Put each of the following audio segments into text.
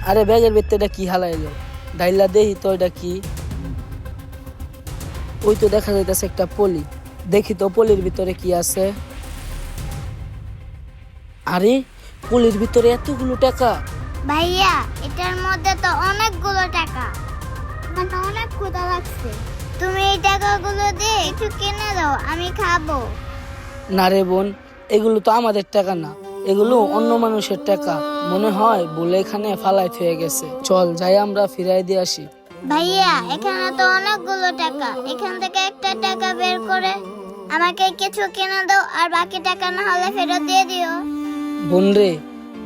আরে ব্যাগের ভিতরে এটা কি হালাইলো? ডাইলা দেখি তো এটা কি। ওই তো দেখা যাইতেছে একটা পলি। দেখি তো পলির ভিতরে কি আছে। আরে পলির ভিতরে এতগুলো টাকা। ভাইয়া এটার মধ্যে তো অনেকগুলো টাকা, মানে অনেক ক্ষুধা লাগছে। তুমি এই টাকাগুলো দিয়ে একটু কিনে দাও, আমি খাবো। না রে বোন, এগুলো তো আমাদের টাকা না, এগুলো অন্য মানুষের টাকা। মনে হয় বলে এখানে ফালাই থয়ে গেছে। চল যাই আমরা ফিরাই দিয়ে আসি। ভাইয়া এখানে তো অনেকগুলো টাকা, এখান থেকে একটা টাকা বের করে আমাকে কিছু কিনে দাও, আর বাকি টাকা না হলে ফেরত দিয়ে দিও। বোন রে,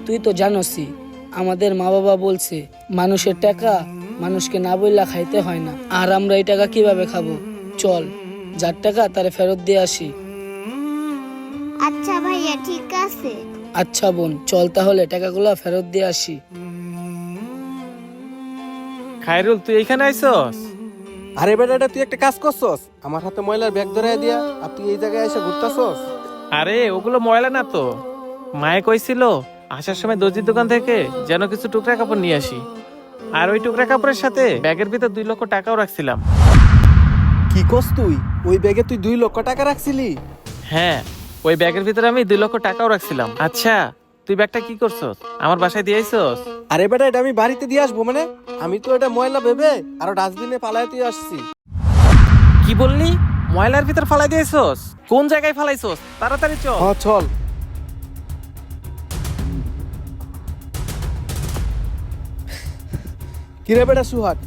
তুই তো জানোসই আমাদের মা বাবা বলছে মানুষের টাকা মানুষকে না বইলা খাইতে হয় না। আর আমরা এই টাকা কিভাবে খাবো? চল যার টাকা তারে ফেরত দিয়ে আসি। আচ্ছা ভাইয়া ঠিক আছে। আচ্ছা বোন, চল তাহলে টাকাগুলো ফেরত দিয়ে আসি। খায়রুল, তুই এইখানে আইছস? আরে বেটা, তুই একটা কাজ করছস, আমার হাতে ময়লার ব্যাগ ধরাই দিয়া আর তুই এই জায়গায় এসে ঘুরতাছস। আরে ওগুলো ময়লা না তো। মায়ে কইছিল আসার সময় দর্জির দোকান থেকে যেন কিছু টুকরা কাপড় নিয়ে আসি। আর ওই টুকরা কাপড়ের সাথে ব্যাগের ভিতর 2 লক্ষ টাকাও রাখছিলাম। কি করছ তুই? ওই ব্যাগে তুই 2 লক্ষ টাকা রাখছিলি? হ্যাঁ, ওই ব্যাগের ভিতরে আমি 2 লক্ষ টাকাও রাখছিলাম। আচ্ছা, তুই ব্যাগটা কি করছস? আমার বাসায় দিয়ে আইছস? আরে বেটা, এটা আমি বাড়িতে দিয়ে আসবো মানে? আমি তো এটা ময়লা ভেবে আরো ডাস্টবিনে পালায় তুই আসছি। কি বললি? ময়লার ভিতর ফালাই দিয়েছস? কোন জায়গায় ফালাইছস? তাড়াতাড়ি চল। হ্যাঁ চল। কিরে বেটা সুহাগ,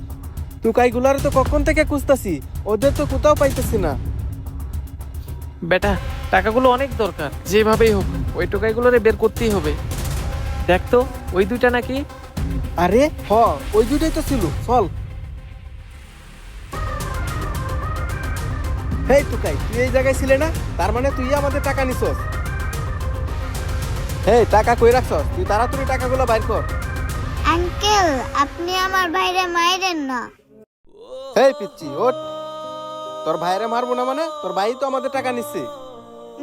তুই কাইগুলার তো কখন থেকে খুঁজতাছি, ওদের তো কোথাও পাইতেছি না। বেটা, টাকাগুলো অনেক দরকার, যেভাবেই হোক ওই টোকাইগুলোরে বের করতেই হবে। দেখ তো ওই 2টা নাকি? আরে ওই দুইটাই তো ছিল, চল। হেই টুকাই, তুই এই জায়গায় ছিলে না? তার মানে তুই আমাদের টাকা নিছস। হেই, টাকা কই রাখছস? তুই তাড়াতাড়ি টাকাগুলো বাইর কর। আঙ্কেল আপনি আমার ভাইরে মাইরেন না। হেই পিচ্চি, ওঠ। তোর ভাইরে মারবো না মানে? তোর ভাই তো আমাদের টাকা নিচ্ছে।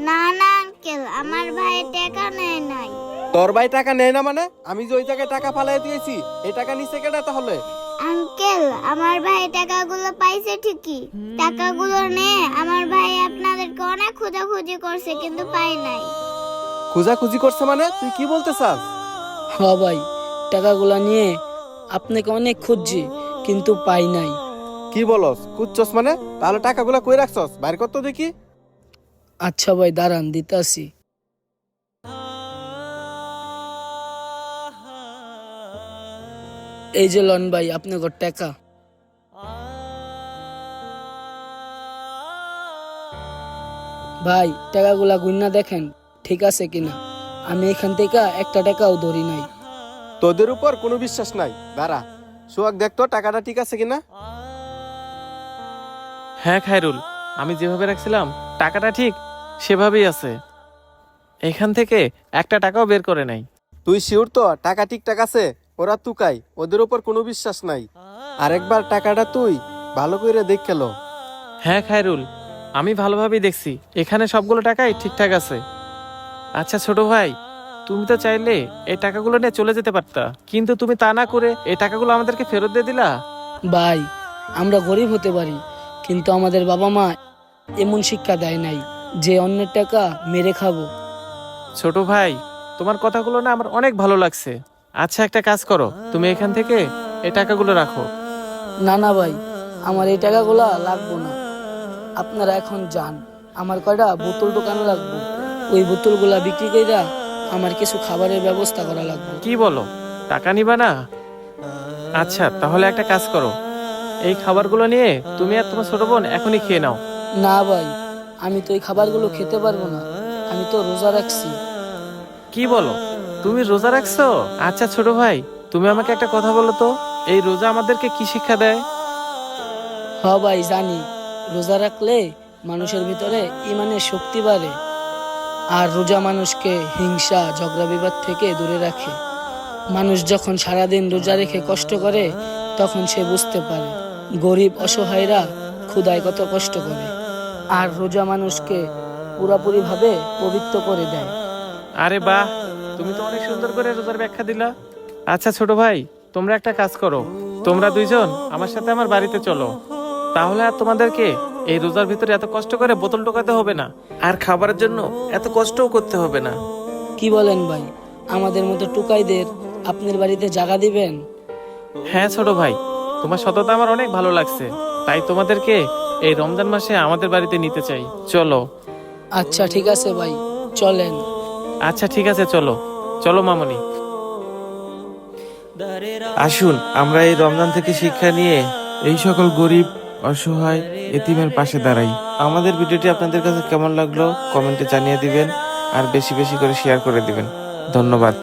না না আঙ্কেল, আমার ভাই টাকা নেয় নাই। তোর ভাই টাকা নেয় না মানে? আমি যে ওই জায়গায় টাকা ফালাই দিয়েছি, এই টাকা নিচ্ছে কেডা তাহলে? আঙ্কেল আমার ভাই টাকাগুলো পাইছে ঠিকই, টাকাগুলো নিয়ে আমার ভাই আপনাদেরকে অনেক খোঁজাখুঁজি করছে কিন্তু পাই নাই। খুঁজাখুঁজি করছে মানে? তুই কি বলতে চাস? হ ভাই, টাকাগুলা নিয়ে আপনাকে অনেক খুঁজছি কিন্তু পাই নাই। কি বলস? খুঁজছস মানে? তাহলে টাকাগুলো কই রাখছস? বাইর কর তো দেখি। আচ্ছা ভাই দাঁড়ান, দিতাছি। এই যে লন ভাই আপনার টাকা। ভাই টাকাগুলা গুন্না দেখেন ঠিক আছে কিনা। আমি এখান থেকে একটা টাকাও ধরি নাই। তোদের উপর কোনো বিশ্বাস নাই, দাঁড়া। সোহাগ দেখ তো টাকাটা ঠিক আছে কিনা। হ্যাঁ খায়রুল, আমি যেভাবে রাখছিলাম টাকাটা ঠিক সেভাবেই আছে। এখান থেকে একটা টাকাও বের করে নাই। তুই শিওর তো টাকা ঠিকঠাক আছে? ওরা তুকাই, ওদের উপর কোনো বিশ্বাস নাই। আরেকবার টাকাটা তুই ভালো করে দেখে লো। হ্যাঁ খায়রুল, আমি ভালোভাবেই দেখছি, এখানে সবগুলো টাকাই ঠিকঠাক আছে। আচ্ছা ছোট ভাই, তুমি তো চাইলে এই টাকাগুলো নিয়ে চলে যেতে পারতা, কিন্তু তুমি তা না করে এই টাকাগুলো আমাদেরকে ফেরত দিয়ে দিলা। ভাই আমরা গরিব হতে পারি, কিন্তু আমাদের বাবা মা এমন শিক্ষা দেয় নাই যে অন্যের টাকা মেরে খাবো। ছোট ভাই, তোমার কথাগুলো না আমার অনেক ভালো লাগছে। আচ্ছা একটা কাজ করো, তুমি এখান থেকে এই টাকাগুলো রাখো। না না ভাই, আমার এই টাকাগুলা লাগবো না। আপনারা এখন যান, আমার কয়টা বোতল দোকান লাগবো। ওই বোতলগুলা বিক্রি কইরা আমার কিছু খাবারের ব্যবস্থা করা লাগবে। কি বলো, টাকা নিবা না? আচ্ছা তাহলে একটা কাজ করো, এই খাবারগুলো নিয়ে তুমি আর তোমার ছোট বোন এখনই খেয়ে নাও। না ভাই, আমি তো এই খাবারগুলো খেতে পারবো না, আমি তো রোজা রাখছি। কি বলো, তুমি রোজা রাখছো? আচ্ছা ছোট ভাই, তুমি আমাকে একটা কথা বলো তো, এই রোজা আমাদেরকে কি শিক্ষা দেয়? হ ভাই জানি, রোজা রাখলে মানুষের ভিতরে ইমানের শক্তি বাড়ে। আর রোজা মানুষকে হিংসা ঝগড়া বিবাদ থেকে দূরে রাখে। মানুষ যখন সারাদিন রোজা রেখে কষ্ট করে তখন সে বুঝতে পারে গরিব অসহায়রা ক্ষুধায় কত কষ্ট করে। আর রোজা মানুষকে পুরাপুরি ভাবে পবিত্র করে দেয়। আরে বাহ, তুমি তো অনেক সুন্দর করে রোজার ব্যাখ্যা দিলা। আচ্ছা ছোট ভাই, তোমরা একটা কাজ করো, তোমরা দুইজন আমার সাথে আমার বাড়িতে চলো। তাহলে আর তোমাদেরকে এই রোজার ভিতরে এত কষ্ট করে বোতল টোকাতে হবে না, আর খাবারের জন্য এত কষ্টও করতে হবে না। কি বলেন ভাই, আমাদের মতো টুকাইদের আপনার বাড়িতে জায়গা দিবেন? হ্যাঁ ছোট ভাই, তোমার সততা আমার অনেক ভালো লাগছে, তাই তোমাদেরকে এই রমজান মাসে আমাদের বাড়িতে নিতে চাই। চলো। আচ্ছা ঠিক আছে ভাই, চলেন। আচ্ছা ঠিক আছে, চলো চলো মামনি। আসুন আমরা এই রমজান থেকে শিক্ষা নিয়ে এই সকল গরিব, অসহায়, এতিমের পাশে দাঁড়াই। আমাদের ভিডিওটি আপনাদের কাছে কেমন লাগলো কমেন্টে জানিয়ে দিবেন, আর বেশি বেশি করে শেয়ার করে দিবেন। ধন্যবাদ।